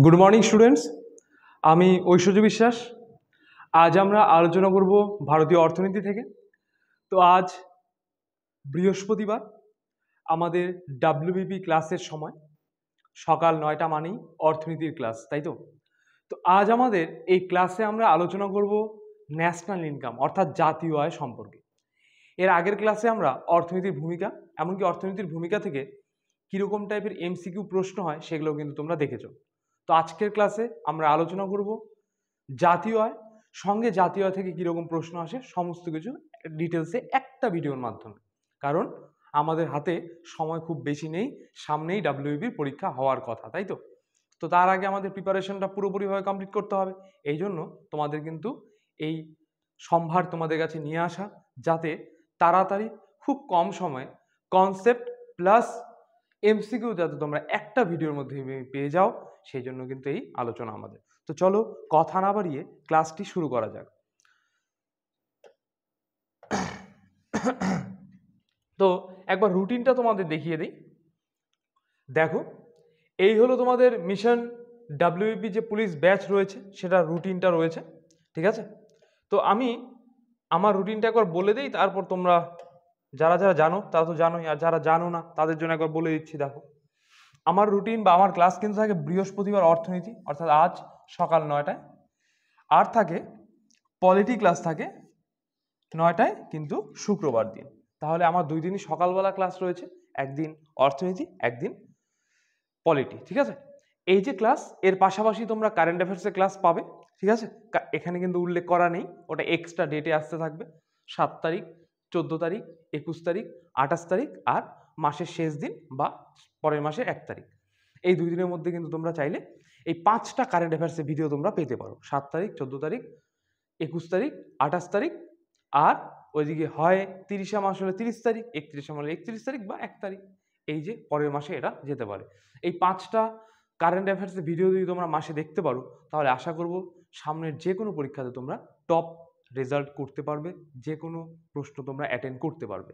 Good morning students, আমি ঐশ্বর্য বিশ্বাস। আজ আমরা আলোচনা করব ভারতীয় অর্থনীতি থেকে। তো আজ বৃহস্পতিবার, আমাদের ডাব্লিউবিপি ক্লাসের সময় সকাল 9টা মানেই অর্থনীতির ক্লাস, তাই তো? তো আজ আমাদের এই ক্লাসে আমরা আলোচনা করব ন্যাশনাল ইনকাম অর্থাৎ জাতীয় আয় সম্পর্কে। এর আগের ক্লাসে আমরা অর্থনীতির ভূমিকা, এমনকি অর্থনীতির ভূমিকা থেকে কীরকম টাইপের এমসিকিউ প্রশ্ন হয় সেগুলো কিন্তু তোমরা দেখেছো। তো আজকের ক্লাসে আমরা আলোচনা করব জাতীয় আয়, সঙ্গে জাতীয় আয় থেকে কীরকম প্রশ্ন আসে সমস্ত কিছু ডিটেলসে একটা ভিডিওর মাধ্যমে। কারণ আমাদের হাতে সময় খুব বেশি নেই, সামনেই ডাব্লিউবিপির পরীক্ষা হওয়ার কথা, তাই তো? তো তার আগে আমাদের প্রিপারেশনটা পুরোপুরিভাবে কমপ্লিট করতে হবে। এই জন্য তোমাদের কিন্তু এই সম্ভার তোমাদের কাছে নিয়ে আসা, যাতে তাড়াতাড়ি খুব কম সময়ে কনসেপ্ট প্লাস এমসিকিউ যাতে তোমরা একটা ভিডিওর মধ্যে পেয়ে যাও, সেই জন্য কিন্তু এই আলোচনা আমাদের। তো চলো কথা না বাড়িয়ে ক্লাসটি শুরু করা যাক। তো একবার রুটিনটা তোমাদের দেখিয়ে দিই। দেখো, এই হলো তোমাদের মিশন ডাব্লিউবিপি যে পুলিশ ব্যাচ রয়েছে, সেটা রুটিনটা রয়েছে, ঠিক আছে? তো আমি আমার রুটিনটা একবার বলে দিই, তারপর তোমরা যারা যারা জানো তারা তো জানোই, আর যারা জানো না তাদের জন্য একবার বলে দিচ্ছি। দেখো, আমার রুটিন বা আমার ক্লাস কিন্তু থাকে বৃহস্পতিবার অর্থনীতি, অর্থাৎ আজ সকাল 9টায়, আর থাকে পলিটি ক্লাস থাকে 9টায় কিন্তু শুক্রবার দিন। তাহলে আমার 2 দিনই সকালবেলা ক্লাস রয়েছে, একদিন অর্থনীতি, একদিন পলিটি, ঠিক আছে? এই যে ক্লাস, এর পাশাপাশি তোমরা কারেন্ট অ্যাফেয়ার্সের ক্লাস পাবে, ঠিক আছে? এখানে কিন্তু উল্লেখ করা নেই, ওটা এক্সট্রা ডেটে আসতে থাকবে। 7 তারিখ, 14 তারিখ, 21 তারিখ, 28 তারিখ, আর মাসের শেষ দিন বা পরের মাসের 1 তারিখ। এই 2 দিনের মধ্যে কিন্তু তোমরা চাইলে এই 5টা কারেন্ট অ্যাফেয়ার্সের ভিডিও তোমরা পেতে পারো। 7 তারিখ, 14 তারিখ, 21 তারিখ, 28 তারিখ, আর ওইদিকে হয় 30 মাস হলে 30 তারিখ, 31 মাস হলে 31 তারিখ বা 1 তারিখ। এই যে পরের মাসে এটা যেতে পারে। এই 5টা কারেন্ট অ্যাফেয়ার্সের ভিডিও যদি তোমরা মাসে দেখতে পারো, তাহলে আশা করব সামনের যে কোনো পরীক্ষাতে তোমরা টপ রেজাল্ট করতে পারবে, যে কোনো প্রশ্ন তোমরা অ্যাটেন্ড করতে পারবে।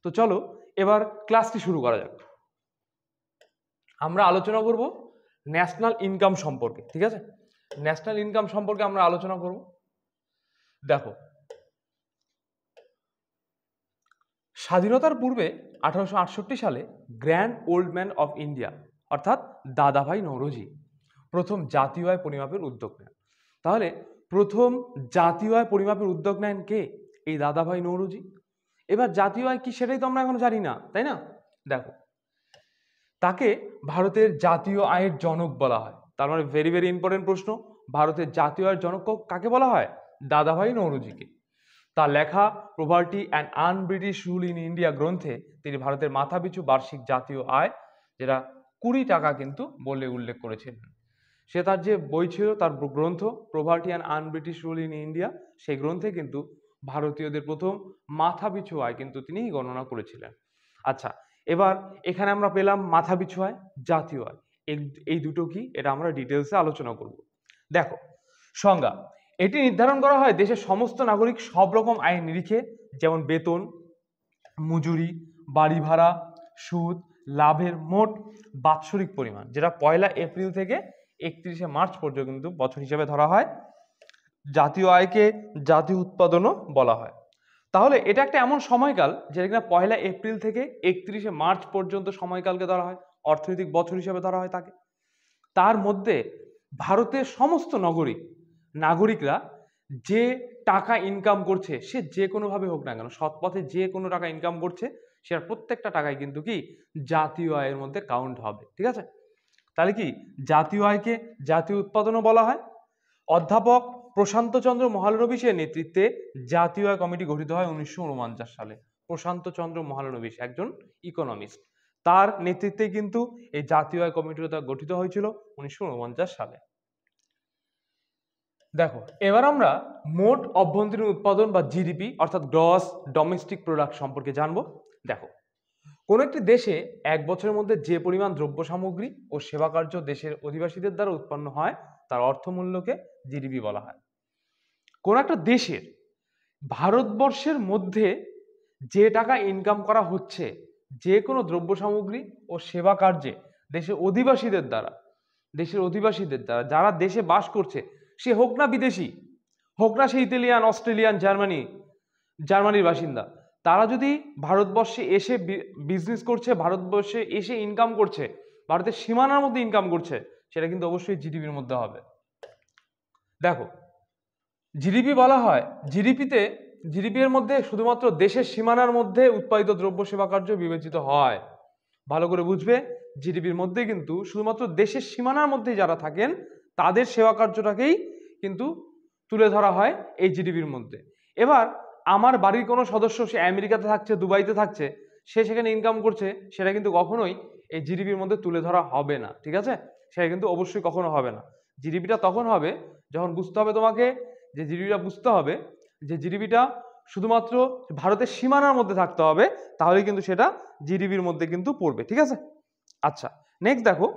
তো চলো এবার ক্লাসটি শুরু করা যাক। আমরা আলোচনা করব ন্যাশনাল ইনকাম সম্পর্কে, ঠিক আছে? ন্যাশনাল ইনকাম সম্পর্কে আমরা আলোচনা করব। দেখো, স্বাধীনতার পূর্বে 1868 সালে grand old man of India অর্থাৎ দাদাভাই নওরোজি প্রথম জাতীয় আয় পরিমাপের উদ্যোগ নেন। তাহলে প্রথম জাতীয় আয় পরিমাপের উদ্যোগ নেন কে? এই দাদাভাই নওরোজি। এবার জাতীয় আয় কি সেটাই তো আমরা এখনো জানি না, তাই না? দেখো, তাকে ভারতের জাতীয় আয়ের জনক বলা হয়। তার মানে ভেরি ভেরি ইম্পর্টেন্ট প্রশ্ন, ভারতের জাতীয় আয়ের জনক কাকে বলা হয়? দাদাভাই নওরোজিকে। তার লেখা poverty and un-British rule in India গ্রন্থে তিনি ভারতের মাথাপিছু বার্ষিক জাতীয় আয়, যেটা 20 টাকা কিন্তু বলে উল্লেখ করেছিলেন। সে তার যে বই ছিল, তার গ্রন্থ poverty and un-British rule in India, সেই গ্রন্থে কিন্তু ভারতীয়দের প্রথম মাথাপিছু আয় কিন্তু তিনি গণনা করেছিলেন। আচ্ছা, এবার এখানে আমরা পেলাম মাথাপিছু আয়, জাতীয় আয়, এই দুটো কি এটা আমরা ডিটেলসে আলোচনা করব। দেখো, সংজ্ঞা: এটি নির্ধারণ করা হয় দেশের সমস্ত নাগরিক সব রকম আয়ের নিরিখে, যেমন বেতন, মজুরি, বাড়ি ভাড়া, সুদ, লাভের মোট বাৎসরিক পরিমাণ, যেটা 1 এপ্রিল থেকে 31 মার্চ পর্যন্ত কিন্তু বছর হিসেবে ধরা হয়। জাতীয় আয়কে জাতীয় উৎপাদনও বলা হয়। তাহলে এটা একটা এমন সময়কাল যেটা কিনা 1 এপ্রিল থেকে 31 মার্চ পর্যন্ত সময়কালকে ধরা হয়, অর্থনৈতিক বছর হিসেবে ধরা হয় তাকে। তার মধ্যে ভারতের সমস্ত নাগরিকরা যে টাকা ইনকাম করছে, সে যে কোনোভাবে হোক না কেন, সৎ পথে যে কোনো টাকা ইনকাম করছে, সেটার প্রত্যেকটা টাকাই কিন্তু কি জাতীয় আয়ের মধ্যে কাউন্ট হবে, ঠিক আছে? তাহলে কি জাতীয় আয়কে জাতীয় উৎপাদনও বলা হয়। অধ্যাপক প্রশান্ত চন্দ্র মহালনবিশের নেতৃত্বে জাতীয় আয় কমিটি গঠিত হয় 1949 সালে। প্রশান্ত চন্দ্র মহালনবিশ একজন ইকোনমিস্ট, তার নেতৃত্বে কিন্তু এই জাতীয় আয় কমিটিটা গঠিত হয়েছিল 1949 সালে। দেখো, এবার আমরা মোট অভ্যন্তরীণ উৎপাদন বা জিডিপি অর্থাৎ গ্রস ডোমেস্টিক প্রোডাক্ট সম্পর্কে জানবো। দেখো, কোন একটি দেশে এক বছরের মধ্যে যে পরিমাণ দ্রব্য সামগ্রী ও সেবা কার্য দেশের অধিবাসীদের দ্বারা উৎপন্ন হয়, তার অর্থমূল্যকে জিডিপি বলা হয়। কোন একটা দেশের ভারতবর্ষের মধ্যে যে টাকা ইনকাম করা হচ্ছে যে কোনো দ্রব্য সামগ্রী ও সেবা কার্যে দেশের অধিবাসীদের দ্বারা, দেশের অধিবাসীদের দ্বারা, যারা দেশে বাস করছে, সে হোক না বিদেশি, হোক না সে ইতালিয়ান, অস্ট্রেলিয়ান, জার্মানির বাসিন্দা, তারা যদি ভারতবর্ষে এসে বিজনেস করছে, ভারতবর্ষে এসে ইনকাম করছে, ভারতের সীমানার মধ্যে ইনকাম করছে, সেটা কিন্তু অবশ্যই জিডিপির মধ্যে হবে। দেখো, জিডিপি বলা হয়, জিডিপি এর মধ্যে শুধুমাত্র দেশের সীমানার মধ্যে উৎপাদিত দ্রব্য সেবা কার্য বিবেচিত হয়। ভালো করে বুঝবে, জিডিপির মধ্যে কিন্তু শুধুমাত্র দেশের সীমানার মধ্যে যারা থাকেন তাদের সেবা কার্যটাকেই কিন্তু তুলে ধরা হয় এই জিডিপির মধ্যে। এবার আমার বাড়ির কোনো সদস্য, সে আমেরিকাতে থাকছে, দুবাইতে থাকছে, সে সেখানে ইনকাম করছে, সেটা কিন্তু কখনোই এই জিডিপির মধ্যে তুলে ধরা হবে না, ঠিক আছে? সেটা কিন্তু অবশ্যই কখনো হবে না। জিডিপিটা তখন হবে যখন বুঝতে হবে তোমাকে, যে জিডিপিটা বুঝতে হবে যে জিডিপিটা শুধুমাত্র ভারতের সীমানার মধ্যে থাকতে হবে, তাহলে কিন্তু সেটা জিডিপির মধ্যে কিন্তু পড়বে, ঠিক আছে? আচ্ছা, নেক্সট দেখো।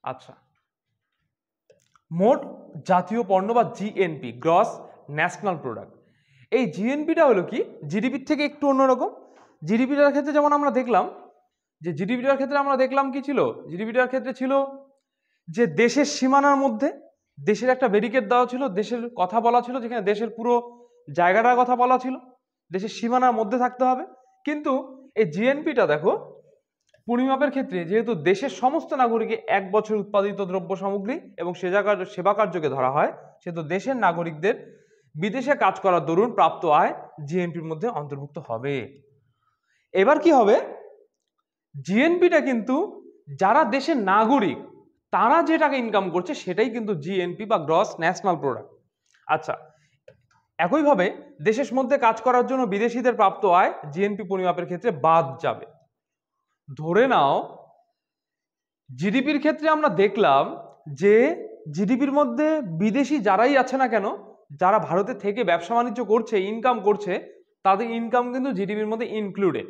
আচ্ছা, মোট জাতীয় পণ্য বা জিএনপি, গ্রস ন্যাশনাল প্রোডাক্ট। এই জিএনপিটা হলো কি, জিডিপির থেকে একটু অন্যরকম। জিডিপিটার ক্ষেত্রে যেমন আমরা দেখলাম, কি ছিল, জিডিপিটার ক্ষেত্রে ছিল যে দেশের সীমানার মধ্যে, দেশের একটা ব্যারিকেড দেওয়া ছিল, দেশের কথা বলা ছিল, যেখানে দেশের পুরো জায়গাটার কথা বলা ছিল, দেশের সীমানার মধ্যে থাকতে হবে। কিন্তু এই জিএনপিটা দেখো, পরিমাপের ক্ষেত্রে যেহেতু দেশের সমস্ত নাগরিকে এক বছর উৎপাদিত দ্রব্য সামগ্রী এবং সেবা কার্যকে ধরা হয়, সেহেতু দেশের নাগরিকদের বিদেশে কাজ করার দরুন প্রাপ্ত আয় জিএনপির মধ্যে অন্তর্ভুক্ত হবে। এবার কি হবে, জিএনপিটা কিন্তু যারা দেশের নাগরিক তারা যে টাকা ইনকাম করছে সেটাই কিন্তু জিএনপি বা গ্রস ন্যাশনাল প্রোডাক্ট। আচ্ছা, একইভাবে দেশের মধ্যে কাজ করার জন্য বিদেশিদের প্রাপ্ত আয় জিএনপি পরিমাপের ক্ষেত্রে বাদ যাবে। ধরে নাও, জিডিপির ক্ষেত্রে আমরা দেখলাম যে জিডিপির মধ্যে বিদেশি যারাই আছে না কেন, যারা ভারতে থেকে ব্যবসা বাণিজ্য করছে, ইনকাম করছে, তাদের ইনকাম কিন্তু জিডিপির মধ্যে ইনক্লুডেড,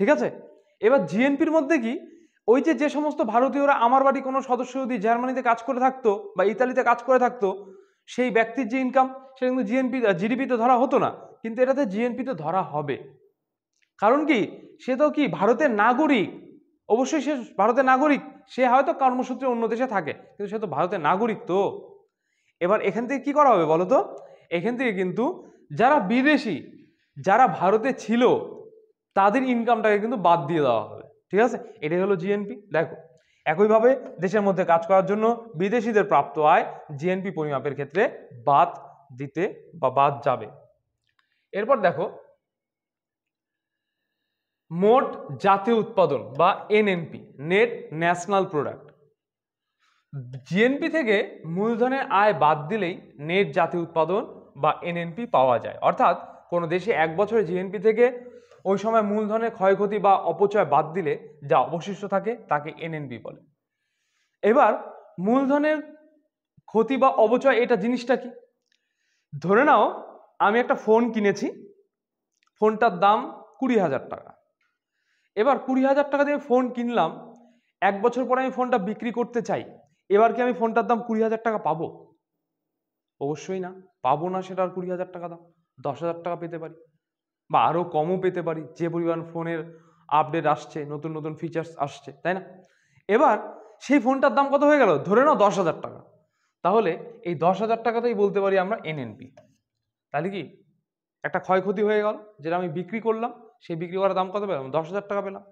ঠিক আছে? এবার জিএনপির মধ্যে কি, ওই যে সমস্ত ভারতীয়রা, আমার বাড়ি কোনো সদস্য যদি জার্মানিতে কাজ করে থাকতো বা ইতালিতে কাজ করে থাকতো, সেই ব্যক্তির যে ইনকাম সেটা কিন্তু জিডিপিতে ধরা হতো না, কিন্তু এটাতে জিএনপিতে ধরা হবে। কারণ কি, সে তো কি ভারতের নাগরিক, অবশ্যই সে ভারতের নাগরিক, সে হয়তো কর্মসূত্রে অন্য দেশে থাকে, কিন্তু সে তো ভারতের নাগরিক। তো এবার এখান থেকে কি করা হবে বলো তো, এখান থেকে কিন্তু যারা বিদেশি, যারা ভারতে ছিল, তাদের ইনকামটাকে কিন্তু বাদ দিয়ে দেওয়া হবে, ঠিক আছে? এটাই হলো জিএনপি। দেখো, একইভাবে দেশের মধ্যে কাজ করার জন্য বিদেশিদের প্রাপ্ত আয় জিএনপি পরিমাপের ক্ষেত্রে বাদ দিতে বা বাদ যাবে। এরপর দেখো, মোট জাতীয় উৎপাদন বা NNP, net national product. GNP থেকে মূলধনের আয় বাদ দিলেই নেট জাতীয় উৎপাদন বা এনএনপি পাওয়া যায়। অর্থাৎ কোনো দেশে এক বছরে জিএনপি থেকে ওই সময় মূলধনের ক্ষয়ক্ষতি বা অপচয় বাদ দিলে যা অবশিষ্ট থাকে তাকে এনএনপি বলে। এবার মূলধনের ক্ষতি বা অপচয় এটা জিনিসটা কি, ধরে নাও আমি একটা ফোন কিনেছি, ফোনটার দাম 20,000 টাকা। এবার 20,000 টাকা দিয়ে ফোন কিনলাম, এক বছর পরে আমি ফোনটা বিক্রি করতে চাই, এবার কি আমি ফোনটার দাম 20,000 টাকা পাবো? অবশ্যই না, পাবো না। সেটা আর 20,000 টাকা দাম, 10,000 টাকা পেতে পারি বা আরো কমও পেতে পারি, যে পরিমাণ ফোনের আপডেট আসছে, নতুন নতুন ফিচার্স আসছে, তাই না? এবার সেই ফোনটার দাম কত হয়ে গেল, ধরে নাও 10,000 টাকা। তাহলে এই 10,000 টাকাতেই বলতে পারি আমরা এনএনপি। তাহলে কি একটা ক্ষয়ক্ষতি হয়ে গেল, যেটা আমি বিক্রি করলাম, সেই বিক্রি করার দাম কত পেলাম, 10,000 টাকা পেলাম।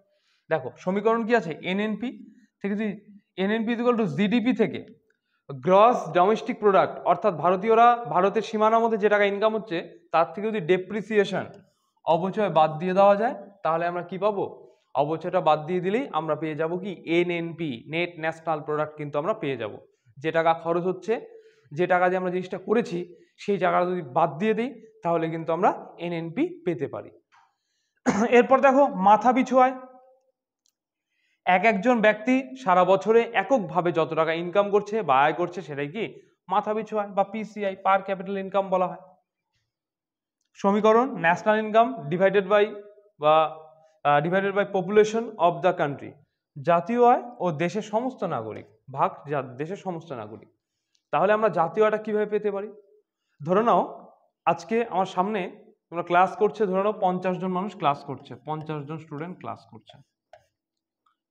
দেখো সমীকরণ কি আছে, এনএনপি থেকে যদি এনএনপি ইকুয়াল টু জিডিপি থেকে গ্রস ডোমেস্টিক প্রোডাক্ট, অর্থাৎ ভারতীয়রা ভারতের সীমানার মধ্যে যে টাকা ইনকাম হচ্ছে তার থেকে যদি ডেপ্রিসিয়েশন, অবচয় বাদ দিয়ে দেওয়া যায়, তাহলে আমরা কি পাবো, অবচয়টা বাদ দিয়ে দিলেই আমরা পেয়ে যাব কি এনএনপি, নেট ন্যাশনাল প্রোডাক্ট কিন্তু আমরা পেয়ে যাব। যে টাকা খরচ হচ্ছে, যে টাকা দিয়ে আমরা জিনিসটা করেছি, সেই টাকাটা যদি বাদ দিয়ে দিই তাহলে কিন্তু আমরা এনএনপি পেতে পারি। এরপর দেখো মাথা পিছু আয়। একজন ব্যক্তি সারা বছরে এককভাবে যত টাকা ইনকাম করছে বা আয় করছে সেটাই কি মাথা পিছু আয় বা পিসিআই, পার ক্যাপিটাল ইনকাম বলা হয়। সমীকরণ, national income divided by population of the country, জাতীয় আয় ও দেশের সমস্ত নাগরিক ভাগ দেশের সমস্ত নাগরিক। তাহলে আমরা জাতীয় আয়টা কিভাবে পেতে পারি, ধরে নাও আজকে আমার সামনে তোমরা ক্লাস করছে, ধরে নাও 50 জন মানুষ ক্লাস করছে, 50 জন স্টুডেন্ট ক্লাস করছে,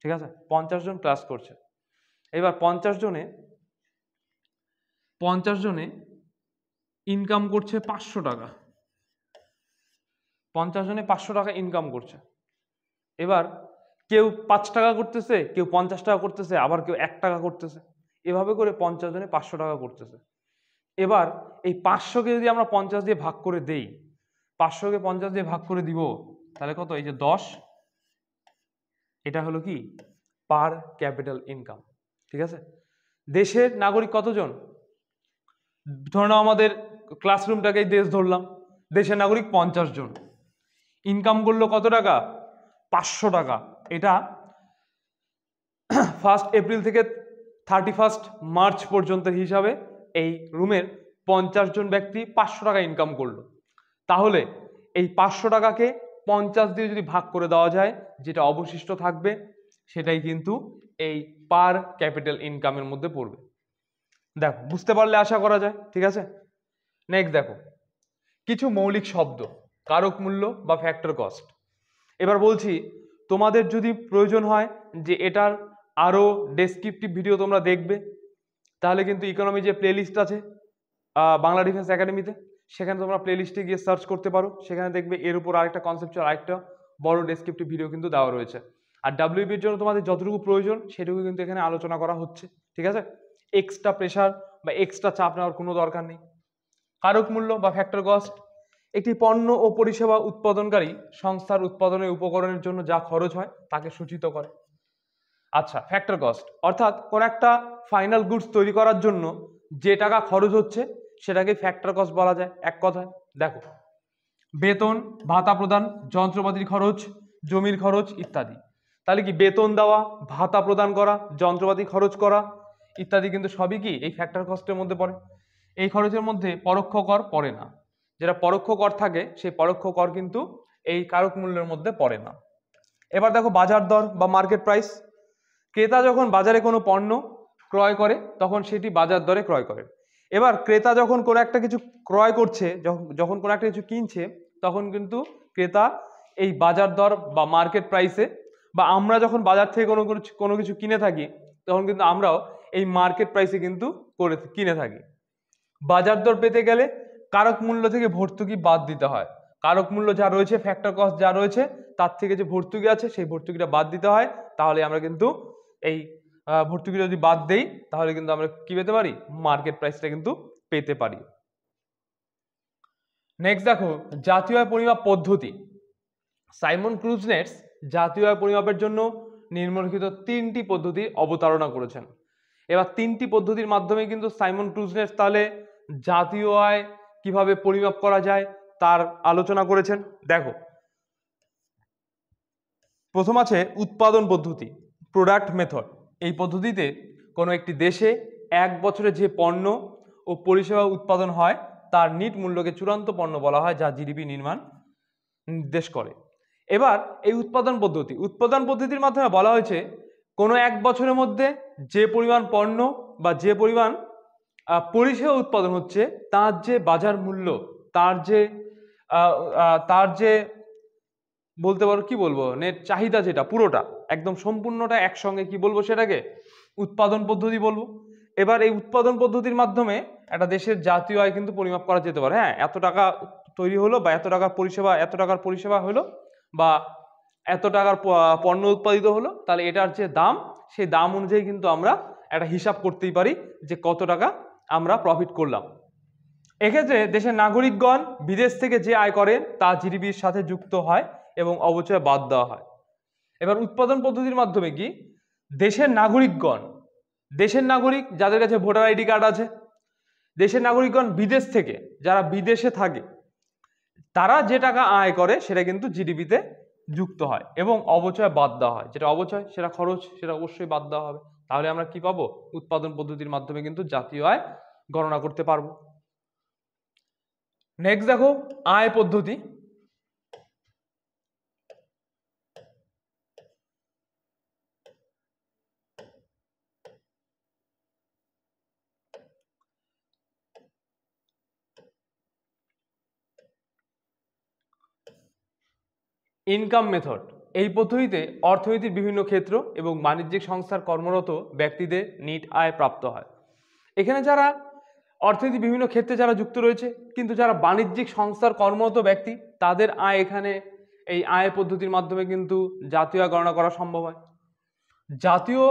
ঠিক আছে, 50 জন ক্লাস করছে। এবার 50 জনে ইনকাম করছে 500 টাকা। 50 জনে 500 টাকা ইনকাম করছে। এবার কেউ 5 টাকা করতেছে, কেউ 50 টাকা করতেছে, আবার কেউ 1 টাকা করতেছে। এভাবে করে 50 জনে 500 টাকা করতেছে। এবার এই 500কে যদি আমরা 50 দিয়ে ভাগ করে দেই, 500কে 50 দিয়ে ভাগ করে দিব, তাহলে কত? এই যে 10, এটা হলো কি পার ক্যাপিটাল ইনকাম। ঠিক আছে, দেশের নাগরিক কতজন? ধরে নাও আমাদের ক্লাসরুমটাকেই দেশ ধরলাম, দেশের নাগরিক 50 জন, ইনকাম করলো কত টাকা? 500 টাকা। এটা 1 এপ্রিল থেকে 31 মার্চ পর্যন্ত হিসাবে এই রুমের 50 জন ব্যক্তি 500 টাকা ইনকাম করলো। তাহলে এই 500 টাকাকে 50 দিয়ে যদি ভাগ করে দেওয়া যায়, যেটা অবশিষ্ট থাকবে সেটাই কিন্তু এই পার ক্যাপিটাল ইনকামের মধ্যে পড়বে। দেখো, বুঝতে পারলে আশা করা যায়। ঠিক আছে, নেক্সট দেখো কিছু মৌলিক শব্দ, কারক মূল্য বা ফ্যাক্টর কস্ট। এবার বলছি, তোমাদের যদি প্রয়োজন হয় যে এটার আরো ডেসক্রিপটিভ ভিডিও তোমরা দেখবে, তাহলে কিন্তু ইকোনমি যে প্লেলিস্ট আছে বাংলা ডিফেন্স একাডেমিতে, সেখানে তোমরা প্লেলিস্টে গিয়ে সার্চ করতে পারো। সেখানে দেখবে এর উপর আরেকটা কনসেপচুয়াল আরেকটা বড় ডেসক্রিপটিভ ভিডিও কিন্তু দেওয়া রয়েছে। আর ডাব্লিউবির জন্য তোমাদের যতটুকু প্রয়োজন সেটুকু কিন্তু এখানে আলোচনা করা হচ্ছে। ঠিক আছে, এক্সট্রা প্রেশার বা এক্সট্রা চাপ নেওয়ার কোনো দরকার নেই। কারক মূল্য বা ফ্যাক্টর কস্ট একটি পণ্য ও পরিষেবা উৎপাদনকারী সংস্থার উৎপাদনের উপকরণের জন্য যা খরচ হয় তাকে সূচিত করে। আচ্ছা, ফ্যাক্টর কস্ট অর্থাৎ কোন একটা ফাইনাল গুডস তৈরি করার জন্য যে টাকা খরচ হচ্ছে সেটাকে ফ্যাক্টর কস্ট বলা যায় এক কথায়। দেখো, বেতন, ভাতা প্রদান, যন্ত্রপাতির খরচ, জমির খরচ ইত্যাদি। তাহলে কি বেতন দেওয়া, ভাতা প্রদান করা, যন্ত্রপাতি খরচ করা ইত্যাদি কিন্তু সবই কি এই ফ্যাক্টর কস্টের মধ্যে পড়ে। এই খরচের মধ্যে পরোক্ষ কর পড়ে না। যেটা পরোক্ষ কর থাকে সেই পরোক্ষ কর কিন্তু এই কারক মূল্যের মধ্যে পড়ে না। এবার দেখো বাজার দর বা মার্কেট প্রাইস। ক্রেতা যখন বাজারে কোনো পণ্য ক্রয় করে তখন সেটি বাজার দরে ক্রয় করে। এবার ক্রেতা যখন কোনো একটা কিছু ক্রয় করছে, যখন কোনো একটা কিছু কিনছে, তখন কিন্তু ক্রেতা এই বাজার দর বা মার্কেট প্রাইসে, বা আমরা যখন বাজার থেকে কোনো কিছু কিনে থাকি তখন কিন্তু আমরাও এই মার্কেট প্রাইসে কিন্তু কিনে থাকি। বাজার দর পেতে গেলে কারক মূল্য থেকে ভর্তুকি বাদ দিতে হয়। কারক মূল্য যা রয়েছে, ফ্যাক্টর কস্ট যা রয়েছে, তার থেকে যে ভর্তুকি আছে সেই ভর্তুকিটা বাদ দিতে হয়। তাহলে আমরা কিন্তু এই ভর্তুকিটা যদি বাদ দেই তাহলে কিন্তু আমরা কি পেতে পারি? মার্কেট প্রাইসটা কিন্তু পেতে পারি। নেক্সট দেখো জাতীয় আয় পরিমাপ পদ্ধতি। সাইমন ক্রুজনেটস জাতীয় আয় পরিমাপের জন্য নিম্নলিখিত 3টি পদ্ধতি অবতারণা করেছেন। এবার 3টি পদ্ধতির মাধ্যমে কিন্তু সাইমন ক্রুজনেটস তাহলে জাতীয় আয় কিভাবে পরিমাপ করা যায় তার আলোচনা করেছেন। দেখো, প্রথম আছে উৎপাদন পদ্ধতি, প্রোডাক্ট মেথড। এই পদ্ধতিতে কোনো একটি দেশে এক বছরে যে পণ্য ও পরিষেবা উৎপাদন হয় তার নিট মূল্যকে চূড়ান্ত পণ্য বলা হয়, যা জিডিপি নির্দেশ করে। এবার এই উৎপাদন পদ্ধতির মাধ্যমে বলা হয়েছে কোনো এক বছরের মধ্যে যে পরিমাণ পণ্য বা যে পরিমাণ পরিষেবা উৎপাদন হচ্ছে তার যে বাজার মূল্য, তার যে বলতে পারো কি বলবো, নেট চাহিদা, যেটা পুরোটা একদম সম্পূর্ণটা একসঙ্গে কি বলবো, সেটাকে উৎপাদন পদ্ধতি বলবো। এবার এই উৎপাদন পদ্ধতির মাধ্যমে একটা দেশের জাতীয় আয় কিন্তু পরিমাপ করা যেতে পারে। হ্যাঁ, এত টাকা তৈরি হলো বা এত টাকার পরিষেবা হলো বা এত টাকার পণ্য উৎপাদিত হলো, তাহলে এটার যে দাম, সেই দাম অনুযায়ী কিন্তু আমরা একটা হিসাব করতেই পারি যে কত টাকা আমরা প্রফিট করলাম। এক্ষেত্রে দেশের নাগরিকগণ বিদেশ থেকে যে আয় করেন তা জিডিপির সাথে যুক্ত হয় এবং অবচয় বাদ দেওয়া হয়। এবার উৎপাদন পদ্ধতির মাধ্যমে কি দেশের নাগরিক যাদের কাছে ভোটার আইডি কার্ড আছে, দেশের নাগরিকগণ বিদেশ থেকে যারা বিদেশে থাকে তারা যে টাকা আয় করে সেটা কিন্তু জিডিপিতে যুক্ত হয় এবং অবচয় বাদ দেওয়া হয়। যেটা অবচয়, সেটা খরচ, সেটা অবশ্যই বাদ দেওয়া হবে। তাহলে আমরা কি পাবো? উৎপাদন পদ্ধতির মাধ্যমে কিন্তু জাতীয় আয় গণনা করতে পারবো। নেক্সট দেখো আয় পদ্ধতি। Income method. এই পদ্ধতিতে অর্থনীতির বিভিন্ন ক্ষেত্র এবং বাণিজ্যিক সংস্থার কর্মরত ব্যক্তিদের নিট আয় প্রাপ্ত হয়। এখানে যারা অর্থনীতির বিভিন্ন ক্ষেত্রে যারা যুক্ত রয়েছে, কিন্তু যারা বাণিজ্যিক সংস্থার কর্মরত ব্যক্তি, তাদের আয় এখানে এই আয় পদ্ধতির মাধ্যমে কিন্তু জাতীয় আয় গণনা করা সম্ভব হয়। জাতীয়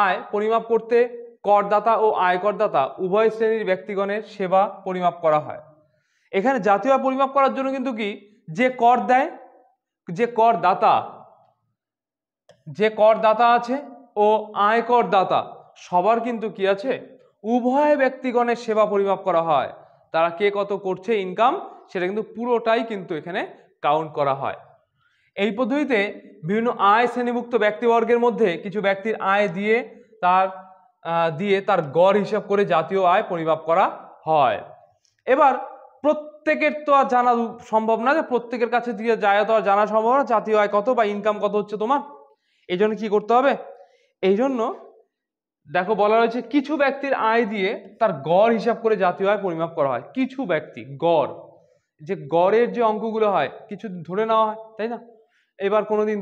আয় পরিমাপ করতে করদাতা ও আয়করদাতা উভয় শ্রেণীর ব্যক্তিগণের সেবা পরিমাপ করা হয়। এখানে জাতীয় আয় পরিমাপ করার জন্য কিন্তু কি, যে কর দেয়, যে করদাতা আছে ও আয়করদাতা সবার কিন্তু কি আছে, উভয় ব্যক্তিগণের সেবা পরিমাপ করা হয়। তারা কে কত করছে ইনকাম, সেটা কিন্তু পুরোটাই কিন্তু এখানে কাউন্ট করা হয়। এই পদ্ধতিতে বিভিন্ন আয় শ্রেণীভুক্ত ব্যক্তিবর্গের মধ্যে কিছু ব্যক্তির আয় দিয়ে তার গড় হিসাব করে জাতীয় আয় পরিমাপ করা হয়। এবার প্রত্যেকের তো আর জানা সম্ভব না, যে প্রত্যেকের কাছে দিয়ে যায় তো আর জানা সম্ভব না জাতীয় আয় কত বা ইনকাম কত হচ্ছে তোমার। এই জন্য কি করতে হবে, এই জন্য দেখো বলা রয়েছে কিছু ব্যক্তির আয় দিয়ে তার গড় হিসাব করে জাতীয় আয় পরিমাপ করা হয়। কিছু ব্যক্তি গড়, যে গড়ের যে অঙ্কগুলো হয় কিছু ধরে নেওয়া হয়, তাই না। এবার কোনোদিন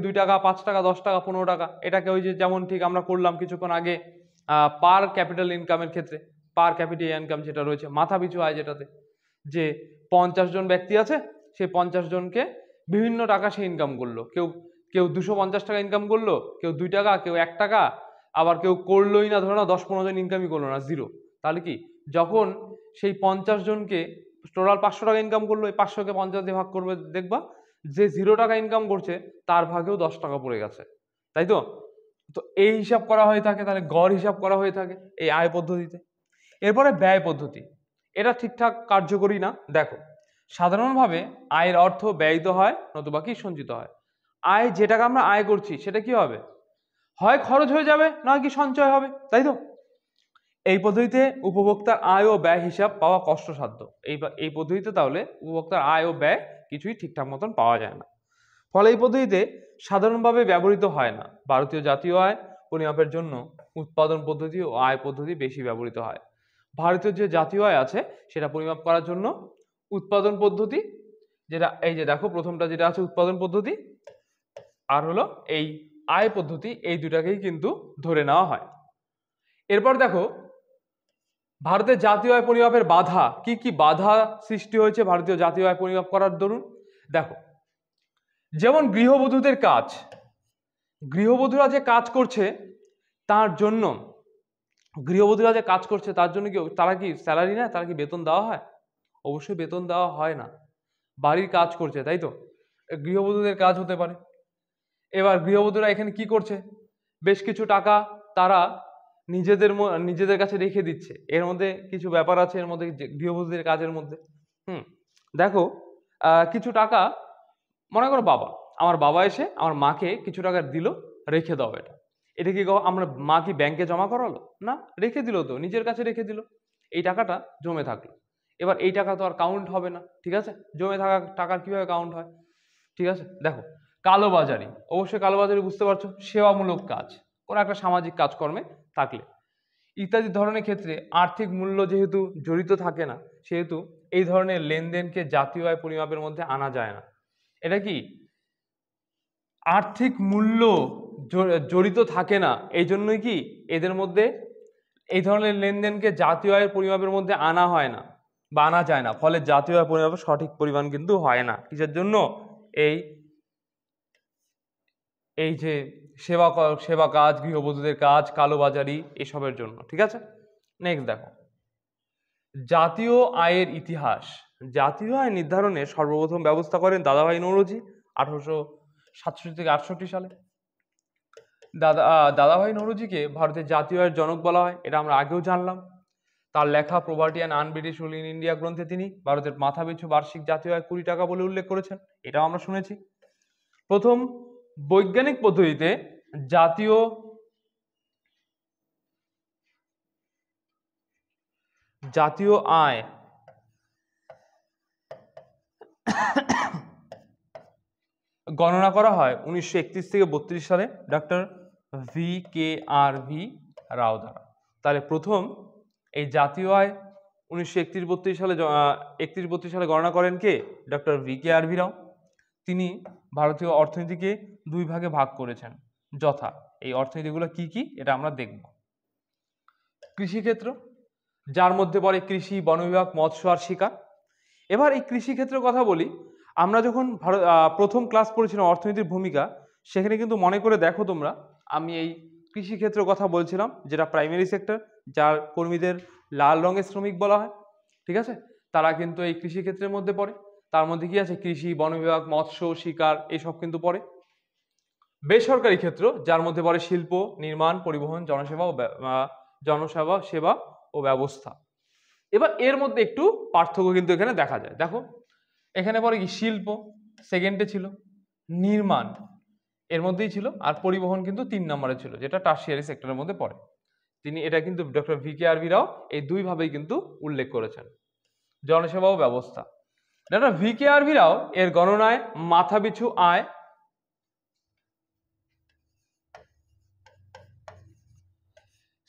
2 টাকা, 5 টাকা, 10 টাকা, 15 টাকা, এটাকে ওই যে যেমন ঠিক আমরা করলাম কিছুক্ষণ আগে পার ক্যাপিটাল ইনকামের ক্ষেত্রে, পার ক্যাপিটাল ইনকাম যেটা রয়েছে মাথা পিছু আয়, যেটাতে যে 50 জন ব্যক্তি আছে, সে 50 জনকে বিভিন্ন টাকা সে ইনকাম করলো। কেউ 250 টাকা ইনকাম করলো, কেউ 2 টাকা, কেউ 1 টাকা, আবার কেউ করলোই না, ধরো না 10-15 জন ইনকামই করলো না, জিরো। তাহলে কি, যখন সেই 50 জনকে টোটাল 500 টাকা ইনকাম করলো, এই 500কে 50 দিয়ে ভাগ করবে, দেখবা যে 0 টাকা ইনকাম করছে তার ভাগেও 10 টাকা পড়ে গেছে, তাই তো। তো এই হিসাব করা হয়ে থাকে, তাহলে গড় হিসাব করা হয়ে থাকে এই আয় পদ্ধতিতে। এরপরে ব্যয় পদ্ধতি, এটা ঠিকঠাক কার্যকরী না। দেখো, সাধারণভাবে আয়ের অর্থ ব্যয়িত হয় নতুবা কি সঞ্চিত হয়। আয়, যে টাকা আমরা আয় করছি সেটা কি হবে, হয় খরচ হয়ে যাবে, নয় কি সঞ্চয় হবে, তাই তো। এই পদ্ধতিতে উপভোক্তার আয় ও ব্যয় হিসাব পাওয়া কষ্টসাধ্য। এই পদ্ধতিতে তাহলে উপভোক্তার আয় ও ব্যয় কিছুই ঠিকঠাক মতন পাওয়া যায় না। ফলে এই পদ্ধতিতে সাধারণভাবে ব্যবহৃত হয় না। ভারতীয় জাতীয় আয় পরিমাপের জন্য উৎপাদন পদ্ধতি ও আয় পদ্ধতি বেশি ব্যবহৃত হয়। ভারতীয় যে জাতীয় আয় আছে সেটা পরিমাপ করার জন্য উৎপাদন পদ্ধতি, যেটা এই যে দেখো প্রথমটা যেটা আছে উৎপাদন পদ্ধতি, আর হলো এই আয় পদ্ধতি, এই দুটাকেই কিন্তু ধরে নেওয়া হয়। এরপর দেখো, ভারতের জাতীয় আয় পরিমাপের বাধা, কি কি বাধা সৃষ্টি হয়েছে ভারতীয় জাতীয় আয় পরিমাপ করার দরুন। দেখো, যেমন গৃহবধূদের কাজ, গৃহবধূরা যে কাজ করছে তার জন্য, কি তারা কি স্যালারি নেয়, তারা কি বেতন দেওয়া হয়? অবশ্যই বেতন দেওয়া হয় না, বাড়ির কাজ করছে, তাই তো। গৃহবধূদের কাজ হতে পারে। এবার গৃহবধূরা এখানে কি করছে, বেশ কিছু টাকা তারা নিজেদের কাছে রেখে দিচ্ছে। এর মধ্যে কিছু ব্যাপার আছে, এর মধ্যে গৃহবধূদের কাজের মধ্যে। দেখো, কিছু টাকা, মনে করো আমার বাবা এসে আমার মাকে কিছু টাকা দিল, রেখে দাও, এটা কি আমরা মা কি ব্যাংকে জমা করালো না, রেখে দিল, তো নিজের কাছে রেখে দিল, এই টাকাটা জমে থাকলো। এবার এই টাকা তো আর কাউন্ট হবে না, ঠিক আছে। জমে থাকা টাকার কিভাবে কাউন্ট হয়, ঠিক আছে। দেখো, কালোবাজারি, অবশ্যই কালোবাজারি বুঝতে পারছো, সেবামূলক কাজ, কোনো একটা সামাজিক কাজকর্মে থাকলে ইত্যাদি ধরনের ক্ষেত্রে আর্থিক মূল্য যেহেতু জড়িত থাকে না, সেহেতু এই ধরনের লেনদেনকে জাতীয় আয় পরিমাপের মধ্যে আনা যায় না। এটা কি, আর্থিক মূল্য জড়িত থাকে না, এই জন্যই কি এদের মধ্যে এই ধরনের লেনদেনকে জাতীয় আয়ের পরিমাপের মধ্যে আনা হয় না বা আনা যায় না। ফলে জাতীয় আয় পরিমাপের সঠিক পরিমাণ কিন্তু হয় না। কিসের জন্য, এই যে সেবা কাজ, গৃহবধূদের কাজ, কালোবাজারি, এসবের জন্য, ঠিক আছে। নেক্সট দেখো, জাতীয় আয়ের ইতিহাস। জাতীয় আয় নির্ধারণে সর্বপ্রথম ব্যবস্থা করেন দাদাভাই নৌরোজি 1867 থেকে 68 সালে। দাদাভাই নৌরোজিকে ভারতের জাতীয় আয়ের জনক বলা হয়, এটা আমরা আগেও জানলাম। তার লেখা property and un-British rule in India গ্রন্থে তিনি ভারতের মাথাপিছু বার্ষিক জাতীয় আয় 20 টাকা বলে উল্লেখ করেছেন, এটাও আমরা শুনেছি। প্রথম বৈজ্ঞানিক পদ্ধতিতে জাতীয় আয় গণনা করা হয় 1931 থেকে 32 সালে ডক্টর VKRV রাও দ্বারা। তাহলে প্রথম এই জাতীয় আয় 1931-32 সালে গণনা করেন কে, ডক্টর VKRV রাও। তিনি ভারতীয় অর্থনীতিকে দুই ভাগে ভাগ করেছেন, যথা এই অর্থনীতিগুলো কি কি এটা আমরা দেখব। কৃষিক্ষেত্র, যার মধ্যে পড়ে কৃষি, বন বিভাগ, মৎস্য আর শিকার। এবার এই কৃষিক্ষেত্রের কথা বলি, আমরা যখন প্রথম ক্লাস পড়েছিলাম অর্থনীতির ভূমিকা, সেখানে কিন্তু মনে করে দেখো তোমরা, আমি এই কৃষিক্ষেত্রের কথা বলছিলাম, যেটা প্রাইমারি সেক্টর, যার কর্মীদের লাল রঙের শ্রমিক বলা হয়, ঠিক আছে, তারা কিন্তু এই কৃষিক্ষেত্রের মধ্যে পড়ে। তার মধ্যে কি আছে? কৃষি, বন বিভাগ, মৎস্য, শিকার, এইসব কিন্তু পড়ে। বেসরকারি ক্ষেত্র, যার মধ্যে পড়ে শিল্প, নির্মাণ, পরিবহন, জনসেবা সেবা ও ব্যবস্থা। এবার এর মধ্যে একটু পার্থক্য কিন্তু এখানে দেখা যায়। দেখো এখানে পরে কি শিল্প সেকেন্ডে ছিল, নির্মাণ এর মধ্যেই ছিল, আর পরিবহন কিন্তু 3 নম্বরে ছিল, যেটা টারশিয়ারি সেক্টরের মধ্যে পড়ে। তিনি এটা কিন্তু ডক্টর VKRB রাও এই দুইভাবেই কিন্তু উল্লেখ করেছেন। জনসেবা ও ব্যবস্থা, ডক্টর VKRB রাও এর গণনায় মাথাপিছু আয়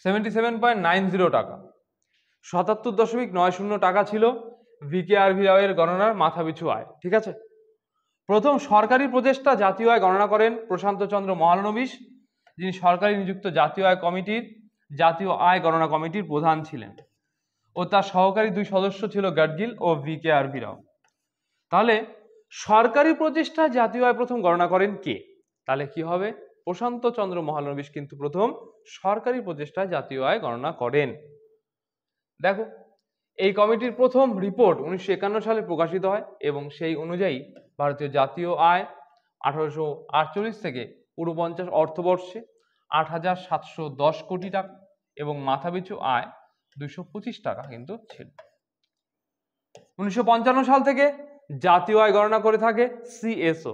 77.90 টাকা, 77.90 টাকা ছিল VKRB রাও এর গণনার মাথাপিছু আয়, ঠিক আছে। প্রথম সরকারি প্রচেষ্টা জাতীয় আয় গণনা করেন প্রশান্ত চন্দ্র মহালনবিশ, যিনি সরকারি নিযুক্ত জাতীয় আয় গণনা কমিটির প্রধান ছিলেন, ও তার সহকারী 2 সদস্য ছিল গাডগিল ও VKRB রাও। তাহলে সরকারি প্রচেষ্টা জাতীয় আয় প্রথম গণনা করেন কে? তাহলে কি হবে? প্রশান্ত চন্দ্র মহালনবিশ কিন্তু প্রথম সরকারি প্রচেষ্টায় জাতীয় আয় গণনা করেন। দেখো এই কমিটির প্রথম রিপোর্ট 1951 সালে প্রকাশিত হয়, এবং সেই অনুযায়ী ভারতীয় জাতীয় আয় 1848 থেকে 49 অর্থবর্ষে 8,710 কোটি টাকা এবং মাথাপিছু আয় 225 টাকা কিন্তু ছিল। 1955 সাল থেকে জাতীয় আয় গণনা করে থাকে CSO,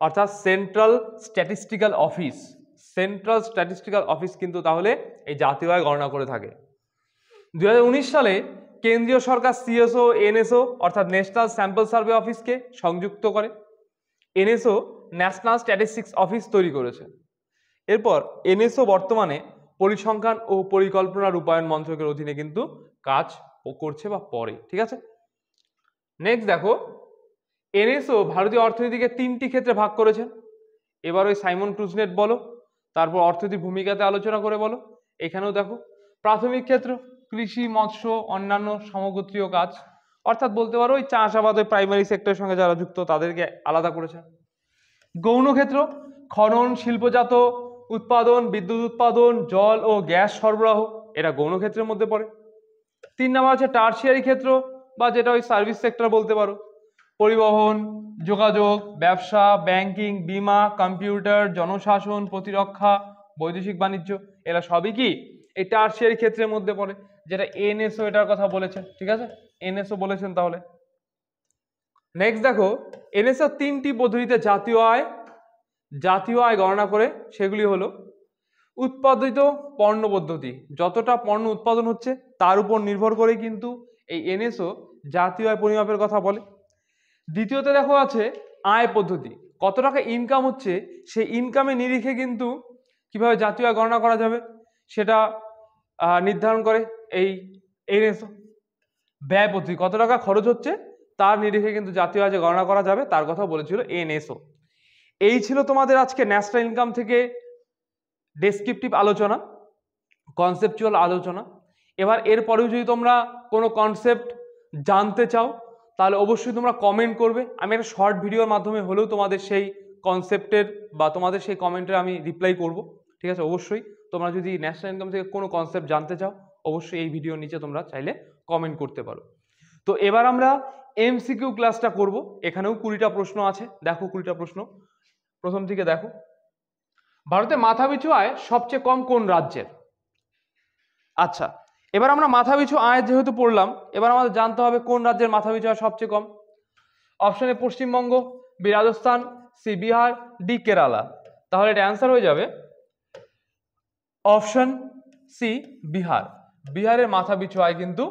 অর্থাৎ সেন্ট্রাল স্ট্যাটিস্টিক্যাল অফিস কিন্তু তাহলে এই জাতীয় আয় গণনা করে থাকে। 2019 সালে কেন্দ্রীয় সরকার CSO NSO অর্থাৎ ন্যাশনাল স্যাম্পল সার্ভে অফিসকে সংযুক্ত করে। NSO ন্যাশনাল স্ট্যাটিস্টিক্স অফিস তৈরি করেছে। এরপর NSO বর্তমানে পরিসংখ্যান ও পরিকল্পনা রূপায়ণ মন্ত্রকের অধীনে কিন্তু কাজ করছে বা পড়ে, ঠিক আছে। নেক্সট দেখো, NSO ভারতীয় অর্থনীতিকে 3টি ক্ষেত্রে ভাগ করেছেন। এবার ওই সাইমন টুজনেট বলো, তারপর অর্থনীতির ভূমিকাতে আলোচনা করে বলো। এখানেও দেখো প্রাথমিক ক্ষেত্র কৃষি, মৎস্য, অন্যান্য সমগোত্রীয় কাজ, অর্থাৎ বলতে পারো ওই চাষাবাদ, ওই প্রাইমারি সেক্টরের সঙ্গে যারা যুক্ত তাদেরকে আলাদা করেছে। গৌণ ক্ষেত্র খনন, শিল্পজাত উৎপাদন, বিদ্যুৎ উৎপাদন, জল ও গ্যাস সরবরাহ, এটা গৌণ ক্ষেত্রের মধ্যে পড়ে। 3 নম্বর আছে টারশিয়ারি ক্ষেত্র, বা যেটা ওই সার্ভিস সেক্টর বলতে পারো, পরিবহন, যোগাযোগ, ব্যবসা, ব্যাংকিং, বীমা, কম্পিউটার, জনশাসন, প্রতিরক্ষা, বৈদেশিক বাণিজ্য, এরা সবই কি এই টারশিয়ারি ক্ষেত্রের মধ্যে পড়ে, যেটা NSO এটার কথা বলেছেন, ঠিক আছে, NSO বলেছেন। তাহলে নেক্সট দেখো, NSO 3টি পদ্ধতিতে জাতীয় আয় গণনা করে, সেগুলি হলো উৎপাদিত পণ্য পদ্ধতি, যতটা পণ্য উৎপাদন হচ্ছে তার উপর নির্ভর করে কিন্তু এই NSO জাতীয় আয় পরিমাপের কথা বলে। দ্বিতীয়তে দেখো আছে আয় পদ্ধতি, কত টাকা ইনকাম হচ্ছে সেই ইনকামের নিরিখে কিন্তু কিভাবে জাতীয় আয় গণনা করা যাবে সেটা নির্ধারণ করে এই NSO। ব্যয় পদ্ধতি, কত টাকা খরচ হচ্ছে তার নিরিখে কিন্তু জাতীয় আয় গণনা করা যাবে, তার কথা বলেছিল NSO। এই ছিল তোমাদের আজকে ন্যাশনাল ইনকাম থেকে ডেসক্রিপটিভ আলোচনা, কনসেপচুয়াল আলোচনা। এবার এরপরেও যদি তোমরা কোনো কনসেপ্ট জানতে চাও তাহলে অবশ্যই তোমরা কমেন্ট করবে। আমি একটা শর্ট ভিডিওর মাধ্যমে হলেও তোমাদের সেই কনসেপ্টের বা তোমাদের সেই কমেন্টের আমি রিপ্লাই করব, ঠিক আছে। অবশ্যই তোমরা যদি ন্যাশনাল ইনকাম থেকে কোনো কনসেপ্ট জানতে চাও অবশ্যই এই ভিডিওর নিচে তোমরা চাইলে কমেন্ট করতে পারো। তো এবার আমরা MCQ ক্লাসটা করব। এখানেও 20টা প্রশ্ন আছে, দেখো 20টা প্রশ্ন। প্রথম থেকে দেখো, ভারতে মাথাপিছু আয় সবচেয়ে কম কোন রাজ্যের? আচ্ছা, এবার আমরা মাথাপিছু আয় যেহেতু পড়লাম, এবার আমাদের জানতে হবে কোন রাজ্যের মাথাপিছু আয় সবচেয়ে কম। Option A Paschimbanga, B Rajasthan, C Bihar, D Kerala. তাহলে এটা অ্যান্সার হয়ে যাবে অপশন সি বিহার। বিহারের মাথাপিছু আয় কিন্তু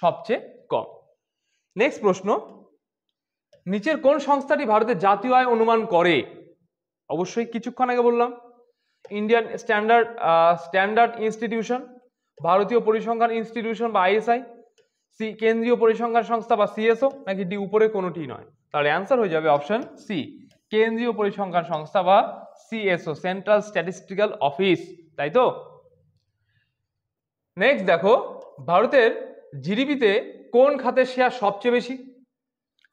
সবচেয়ে কম। নেক্সট প্রশ্ন, নিচের কোন সংস্থাটি ভারতের জাতীয় আয় অনুমান করে? অবশ্যই কিছুক্ষণ আগে বললাম ইন্ডিয়ান স্ট্যান্ডার্ড ইনস্টিটিউশন, ভারতীয় পরিসংখ্যান ইনস্টিটিউশন বা ISI, সি কেন্দ্রীয় পরিসংখ্যান সংস্থা বা CSO, নাকি ডি উপরে কোনোটি নয়। তাহলে অ্যান্সার হয়ে যাবে অপশন সি কেন্দ্রীয় পরিসংখ্যান সংস্থা বা সিএসও, সেন্ট্রাল স্ট্যাটিস্টিক্যাল অফিস, তাই তো। নেক্সট দেখো, ভারতের জিডিপিতে কোন খাতের শেয়ার সবচেয়ে বেশি?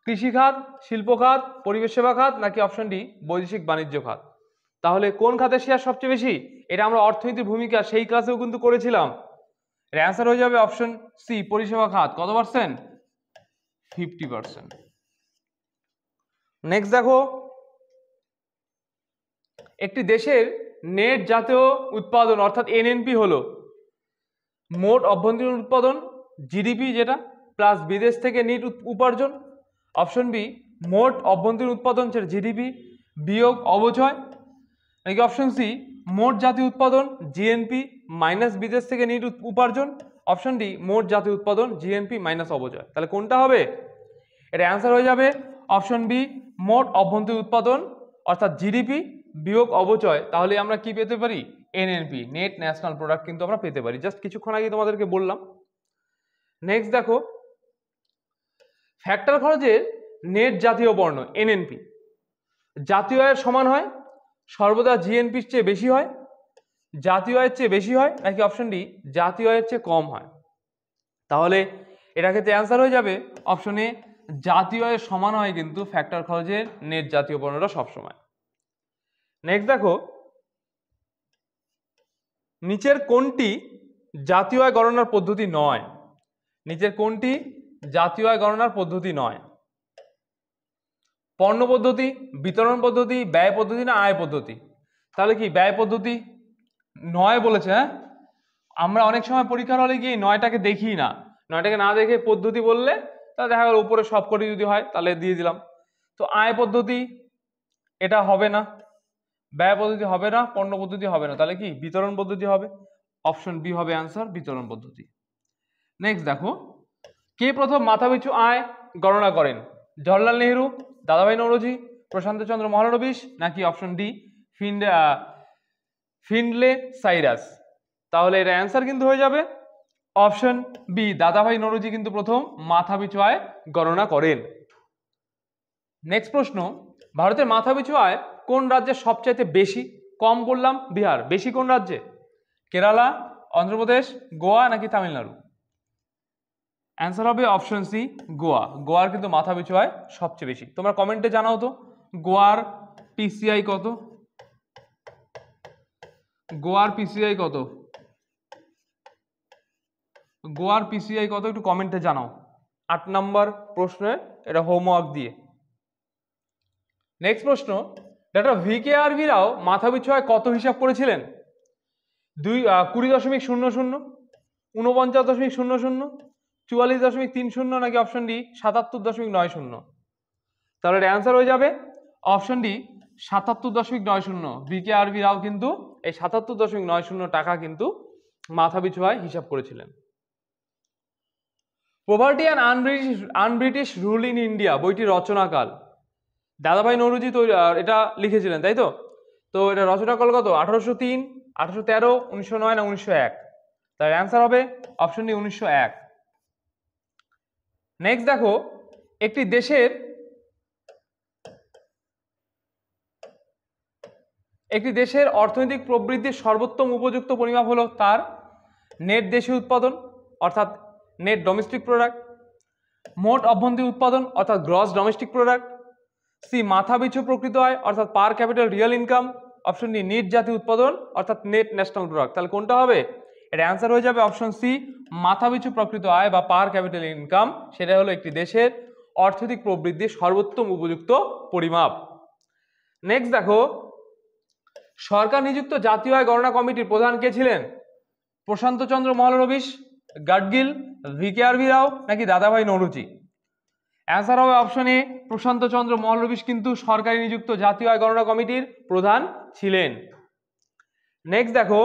কৃষি খাত, শিল্প খাত, পরিবেশ সেবা খাত, নাকি অপশন ডি বৈদেশিক বাণিজ্য খাত? তাহলে কোন খাতের শেয়ার সবচেয়ে বেশি? এটা আমরা অর্থনীতির ভূমিকা সেই ক্লাসেও কিন্তু করেছিলাম। এর অ্যান্সার হয়ে যাবে অপশন সি পরিষেবা খাত। কত পার্সেন্ট? 50%। নেক্সট দেখো, একটি দেশের নেট জাতীয় উৎপাদন অর্থাৎ এনএনপি হলো মোট অভ্যন্তরীণ উৎপাদন, জিডিপি যেটা, প্লাস বিদেশ থেকে নেট উপার্জন। অপশন বি মোট অভ্যন্তরীণ উৎপাদন যেটা জিডিপি বিয়োগ অবচয়, নাকি অপশন সি মোট জাতীয় উৎপাদন জিএনপি মাইনাস বিদেশ থেকে নেট উপার্জন। অপশন ডি মোট জাতীয় উৎপাদন জিএনপি মাইনাস অবচয়। তাহলে কোনটা হবে? এটা অ্যান্সার হয়ে যাবে অপশন বি মোট অভ্যন্তরীণ উৎপাদন অর্থাৎ জিডিপি বিয়োগ অবচয়। তাহলে আমরা কি পেতে পারি? এনএনপি, নেট ন্যাশনাল প্রোডাক্ট কিন্তু আমরা পেতে পারি। জাস্ট কিছুক্ষণ আগে তোমাদেরকে বললাম। নেক্সট দেখো, ফ্যাক্টর খরচের নেট জাতীয় বর্ণ এনএনপি জাতীয় আয়ের সমান হয়, সর্বদা জিএনপির চেয়ে বেশি হয়, জাতীয় আয়ের চেয়ে বেশি হয়, নাকি অপশন ডি জাতীয় আয়ের চেয়ে কম হয়? তাহলে এটা ক্ষেত্রে অ্যান্সার হয়ে যাবে অপশন এ জাতীয় আয়ের সমান হয় কিন্তু ফ্যাক্টর খরচের নেট জাতীয় বর্ণটা সবসময়। নেক্সট দেখো, নিচের কোনটি জাতীয় আয় গণনার পদ্ধতি নয়? নিচের কোনটি জাতীয় আয় গণনার পদ্ধতি নয়? পণ্য পদ্ধতি, বিতরণ পদ্ধতি, ব্যয় পদ্ধতি, না আয় পদ্ধতি? তাহলে কি ব্যয় পদ্ধতি নয় বলেছে? হ্যাঁ, আমরা অনেক সময় পরীক্ষার হলে গিয়ে নয়টাকে দেখি না, নয়টাকে না দেখে পদ্ধতি বললে তাহলে দেখা গেল উপরে সবকটি যদি হয় তাহলে দিয়ে দিলাম। তো আয় পদ্ধতি এটা হবে না, ব্যয় পদ্ধতি হবে না, পণ্য পদ্ধতি হবে না, তাহলে কি বিতরণ পদ্ধতি হবে। অপশন বি হবে অ্যান্সার, বিতরণ পদ্ধতি। নেক্সট দেখো, কে প্রথম মাথাপিছু আয় গণনা করেন? জওহরলাল নেহরু, দাদাভাই নওরোজি, প্রশান্ত চন্দ্র মহলানবিশ, নাকি অপশন ডি ফিন্ডলে সাইরাস? তাহলে এর অ্যান্সার কিন্তু হয়ে যাবে অপশন বি দাদাভাই নওরোজি কিন্তু প্রথম মাথাপিছু আয় গণনা করেন। নেক্সট প্রশ্ন, ভারতের মাথাপিছু আয় কোন রাজ্যে সবচাইতে বেশি? কম বললাম বিহার, বেশি কোন রাজ্যে? কেরালা, অন্ধ্রপ্রদেশ, গোয়া, নাকি তামিলনাড়ু? অ্যান্সার হবে অপশন সি গোয়া। গোয়ার কিন্তু মাথাপিছু আয় সবচেয়ে বেশি। তোমরা কমেন্টে জানাও তো গোয়ার পিসিআই কত? গোয়ার পিসিআই কত? গোয়ার পিসিআই কত একটু কমেন্টে জানাও। 8 নম্বর প্রশ্নের এটা হোমওয়ার্ক দিয়ে। নেক্সট প্রশ্ন, ডক্টর VKRV রাও মাথাপিছু আয় কত হিসাব করেছিলেন? 20.00, 49.00, 44.30, নাকি অপশন ডি 77.90? তাহলে এর অ্যান্সার হয়ে যাবে অপশন ডি 77.90। VKRV রাও কিন্তু এই 77.90 টাকা কিন্তু মাথাপিছু আয় হিসাব করেছিলেন। Poverty and un-British rule in India বইটি রচনাকাল দাদাভাই নওরোজি এটা লিখেছিলেন, তাই তো? তো এটা রচনাকাল কত? 1803, 1813, 1909, না 1901? তার অ্যান্সার হবে অপশন ডি 1901। নেক্সট দেখো, একটি দেশের অর্থনৈতিক প্রবৃদ্ধির সর্বোত্তম উপযুক্ত পরিমাপ হলো তার নেট দেশীয় উৎপাদন অর্থাৎ নেট ডোমেস্টিক প্রোডাক্ট, মোট অভ্যন্তরীণ উৎপাদন অর্থাৎ গ্রস ডোমেস্টিক প্রোডাক্ট, সি মাথাপিছু প্রকৃত আয় অর্থাৎ per capital real income, option D net জাতীয় উৎপাদন অর্থাৎ নেট ন্যাশনাল প্রোডাক্ট। তাহলে কোনটা হবে? এর অ্যান্সার হয়ে যাবে অপশন সি মাথাপিছু প্রকৃত আয় বা পার ক্যাপিটাল ইনকাম। সেটা হলো একটি দেশের অর্থনৈতিক প্রবৃদ্ধির সর্বোত্তম উপযুক্ত পরিমাপ। নেক্সট দেখো, সরকার নিযুক্ত জাতীয় আয় গণনা কমিটির প্রধান কে ছিলেন? প্রশান্ত চন্দ্র মহলানবিশ, গাডগিল, VKRV রাও, নাকি দাদাভাই নওরোজি? অ্যান্সার হবে অপশন এ প্রশান্ত চন্দ্র মহলানবিশ কিন্তু সরকারি নিযুক্ত জাতীয় আয় গণনা কমিটির প্রধান ছিলেন। নেক্সট দেখো,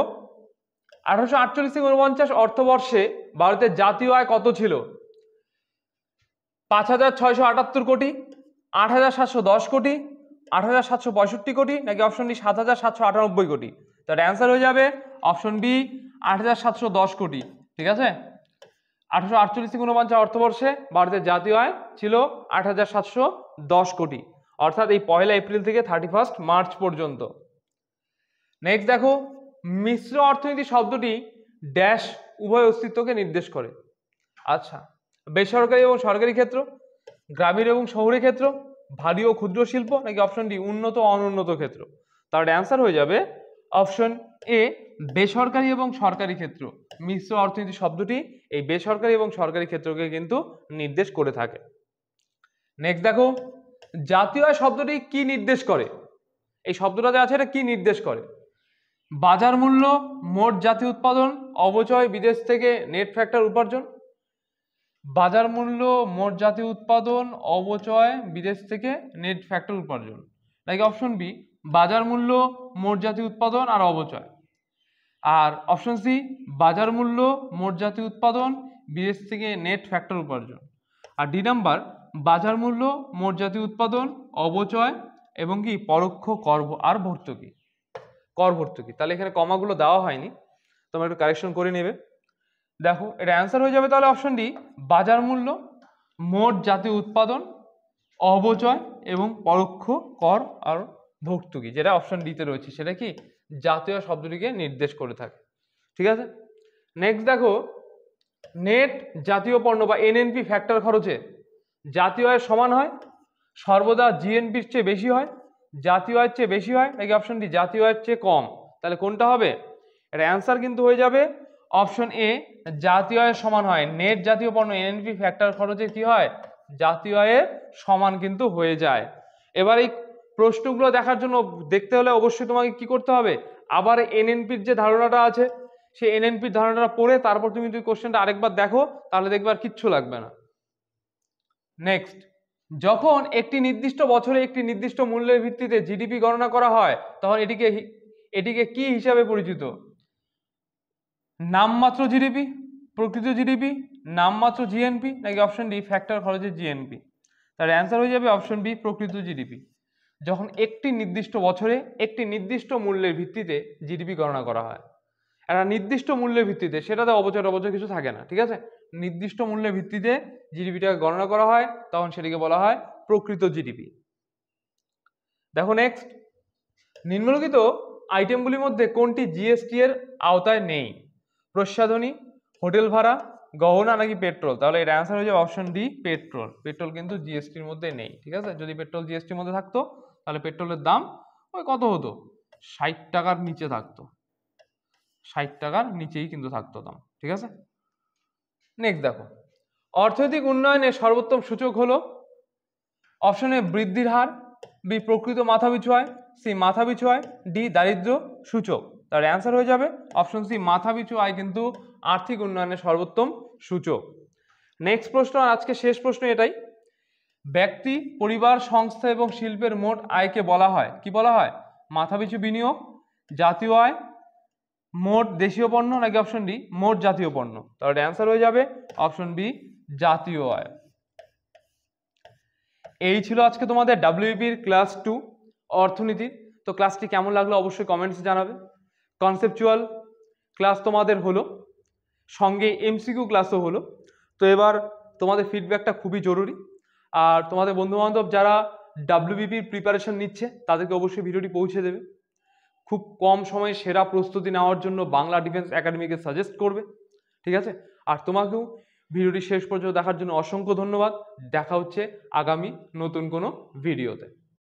1848-49 অর্থবর্ষে ভারতের জাতীয় আয় কত ছিল? 5,678 কোটি, 8,710 কোটি, 8,765 কোটি, নাকি অপশন ডি 7,798 কোটি? তার অ্যান্সার হয়ে যাবে অপশন বি 8,710 কোটি। ঠিক আছে, 1848-49 অর্থবর্ষে ভারতের জাতীয় আয় ছিল 8,710 কোটি। অর্থাৎ এই 1 এপ্রিল থেকে 31 মার্চ পর্যন্ত। নেক্সট দেখো, মিশ্র অর্থনীতি শব্দটি ড্যাশ উভয় অস্তিত্বকে নির্দেশ করে। আচ্ছা, বেসরকারি এবং সরকারি ক্ষেত্র, গ্রামীণ এবং শহুরে ক্ষেত্র, ভারী ও ক্ষুদ্র শিল্প, নাকি অপশন ডি উন্নত ও অনুন্নত ক্ষেত্র? তার অ্যান্সার হয়ে যাবে অপশন এ, বেসরকারি এবং সরকারি ক্ষেত্র। মিশ্র অর্থনীতি শব্দটি এই বেসরকারি এবং সরকারি ক্ষেত্রকে কিন্তু নির্দেশ করে থাকে। নেক্সট দেখো, জাতীয় আয় শব্দটি কি নির্দেশ করে? এই শব্দটাতে আছে, এটা কি নির্দেশ করে? বাজার মূল্য, মোট জাতীয় উৎপাদন, অবচয়, বিদেশ থেকে নেট ফ্যাক্টর উপার্জন। বাজার মূল্য, মোট জাতীয় উৎপাদন, অবচয়, বিদেশ থেকে নেট ফ্যাক্টর উপার্জন, নাকি অপশন বি বাজার মূল্য, মোট জাতীয় উৎপাদন আর অবচয়? আর অপশন সি বাজার মূল্য, মোট জাতীয় উৎপাদন, বিদেশ থেকে নেট ফ্যাক্টর উপার্জন। আর ডি নাম্বার বাজার মূল্য, মোট জাতীয় উৎপাদন, অবচয় এবং কি পরোক্ষ কর আর ভর্তুকি, কর ভর্তুকি। তাহলে এখানে কমাগুলো দেওয়া হয়নি, তোমরা একটু কারেকশন করে নেবে। দেখো, এটা অ্যান্সার হয়ে যাবে তাহলে অপশন ডি বাজার মূল্য, মোট জাতীয় উৎপাদন, অবচয় এবং পরোক্ষ কর আর ভর্তুকি, যেটা অপশন ডিতে রয়েছে, সেটা কি জাতীয় শব্দটিকে নির্দেশ করে থাকে। ঠিক আছে, নেক্সট দেখো, নেট জাতীয় পণ্য বা এনএনপি ফ্যাক্টর খরচে জাতীয় আয়ের সমান হয়, সর্বদা জিএনপির চেয়ে বেশি হয়, জাতীয় আয়ের চেয়ে বেশি হয়, নাকি অপশন ডি জাতীয় আয়ের চেয়ে কম? তাহলে কোনটা হবে? এর অ্যান্সার কিন্তু হয়ে যাবে অপশন এ, জাতীয় আয়ের সমান হয়। নেট জাতীয় পণ্য এনএনপি ফ্যাক্টর খরচে কি হয়? জাতীয় আয়ের সমান কিন্তু হয়ে যায়। এবার এই প্রশ্নগুলো দেখার জন্য, দেখতে হলে অবশ্যই তোমাকে কি করতে হবে, আবার এনএনপির যে ধারণাটা আছে সেই এনএনপির ধারণাটা পড়ে তারপর তুমি কোশ্চেনটা আরেকবার দেখো, তাহলে দেখবে আর কিচ্ছু লাগবে না। নেক্সট, যখন একটি নির্দিষ্ট বছরে একটি নির্দিষ্ট মূল্যের ভিত্তিতে জিডিপি গণনা করা হয়, তখন এটিকে কি হিসাবে পরিচিত? নামমাত্র জিডিপি, প্রকৃত জিডিপি, নামমাত্র জিএনপি, নাকি অপশন ডি ফ্যাক্টর খরচের জিএনপি? তার অ্যান্সার হয়ে যাবে অপশন বি প্রকৃত জিডিপি। যখন একটি নির্দিষ্ট বছরে একটি নির্দিষ্ট মূল্যের ভিত্তিতে জিডিপি গণনা করা হয়, একটা নির্দিষ্ট মূল্যের ভিত্তিতে, সেটাতে অবচয় অবচয় কিছু থাকে না, ঠিক আছে, নির্দিষ্ট মূল্যের ভিত্তিতে জিডিপিটাকে গণনা করা হয়, তখন সেটিকে বলা হয় প্রকৃত জিডিপি। দেখো নেক্সট, নিম্নলিখিত আইটেমগুলির মধ্যে কোনটি জিএসটি এর আওতায় নেই? প্রসাধনী, হোটেল ভাড়া, গহনা, নাকি পেট্রোল? তাহলে এর অ্যান্সার হয়ে যাবে অপশন ডি পেট্রোল। পেট্রোল কিন্তু জিএসটির মধ্যে নেই, ঠিক আছে। যদি পেট্রোল জিএসটির মধ্যে থাকতো তাহলে পেট্রোলের দাম ওই কত হতো, 60 টাকার নিচে থাকতো, 60 টাকার নিচেই কিন্তু থাকতো দাম, ঠিক আছে। নেক্সট দেখো, অর্থনৈতিক উন্নয়নের সর্বোত্তম সূচক হলো অপশন এ বৃদ্ধির হার, বি প্রকৃত মাথাপিছু আয়, সি মাথাপিছু আয়, ডি দারিদ্র্য সূচক। তার অ্যান্সার হয়ে যাবে অপশন সি মাথাপিছু আয় কিন্তু আর্থিক উন্নয়নের সর্বোত্তম সূচক। নেক্সট প্রশ্ন, আর আজকে শেষ প্রশ্ন এটাই, ব্যক্তি, পরিবার, সংস্থা এবং শিল্পের মোট আয়কে বলা হয়, কি বলা হয়? মাথাপিছু বিনিয়োগ, জাতীয় আয়, মোট দেশীয় পণ্য, নাকি অপশন ডি মোট জাতীয় পণ্য? তাহলে অ্যান্সার হয়ে যাবে অপশন বি জাতীয় আয়। এই ছিল আজকে তোমাদের ডাব্লিউবিপির ক্লাস 2 অর্থনীতি। তো ক্লাসটি কেমন লাগলো অবশ্যই কমেন্টসে জানাবে। কনসেপচুয়াল ক্লাস তোমাদের হলো, সঙ্গে এমসিকিউ ক্লাসও হলো। তো এবার তোমাদের ফিডব্যাকটা খুবই জরুরি, আর তোমাদের বন্ধুবান্ধব যারা ডাব্লিউবিপির প্রিপারেশন নিচ্ছে তাদেরকে অবশ্যই ভিডিওটি পৌঁছে দেবে। খুব কম সময়ে সেরা প্রস্তুতি নেওয়ার জন্য বাংলা ডিফেন্স একাডেমিকে সাজেস্ট করবে, ঠিক আছে। আর তোমাকেও ভিডিওটি শেষ পর্যন্ত দেখার জন্য অসংখ্য ধন্যবাদ। দেখা হচ্ছে আগামী নতুন কোনো ভিডিওতে।